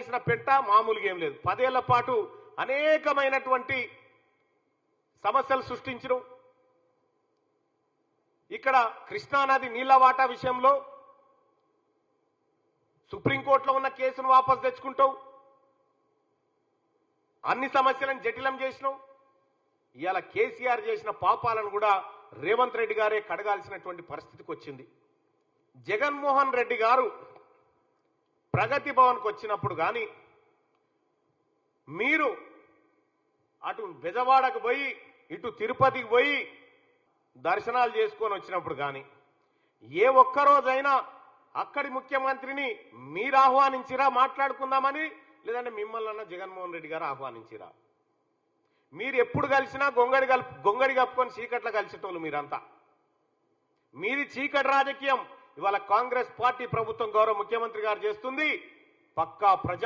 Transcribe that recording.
చేసిన పెట్ట మామూలుగా ఏం లేదు. 10 ఏళ్ల పాటు అనేకమైనటువంటి సమస్యలు సృష్టించడం. ఇక్కడ కృష్ణానది నీళ్ల వాటా విషయంలో సుప్రీంకోర్టులో ఉన్న కేసును వాపసు తెచ్చుకుంటావు. అన్ని సమస్యలను జటిలం చేసినావు. ఇవాళ కేసీఆర్ చేసిన పాపాలను కూడా రేవంత్ రెడ్డి గారే కడగాల్సినటువంటి పరిస్థితికి వచ్చింది. జగన్మోహన్ రెడ్డి గారు ప్రగతి భవన్కి వచ్చినప్పుడు కానీ, మీరు అటు బెజవాడకు పోయి ఇటు తిరుపతికి పోయి దర్శనాలు చేసుకొని వచ్చినప్పుడు కానీ, ఏ ఒక్కరోజైనా అక్కడి ముఖ్యమంత్రిని మీరు ఆహ్వానించిరా మాట్లాడుకుందామని, లేదంటే మిమ్మల్ని జగన్మోహన్ రెడ్డి గారు ఆహ్వానించిరా? మీరు ఎప్పుడు కలిసినా గొంగడి కప్పుకొని చీకట్ల కలిసేటోళ్ళు మీరంతా. మీది చీకటి రాజకీయం. ఇవాళ కాంగ్రెస్ పార్టీ ప్రభుత్వం గౌరవ ముఖ్యమంత్రి గారు చేస్తుంది పక్కా ప్రజా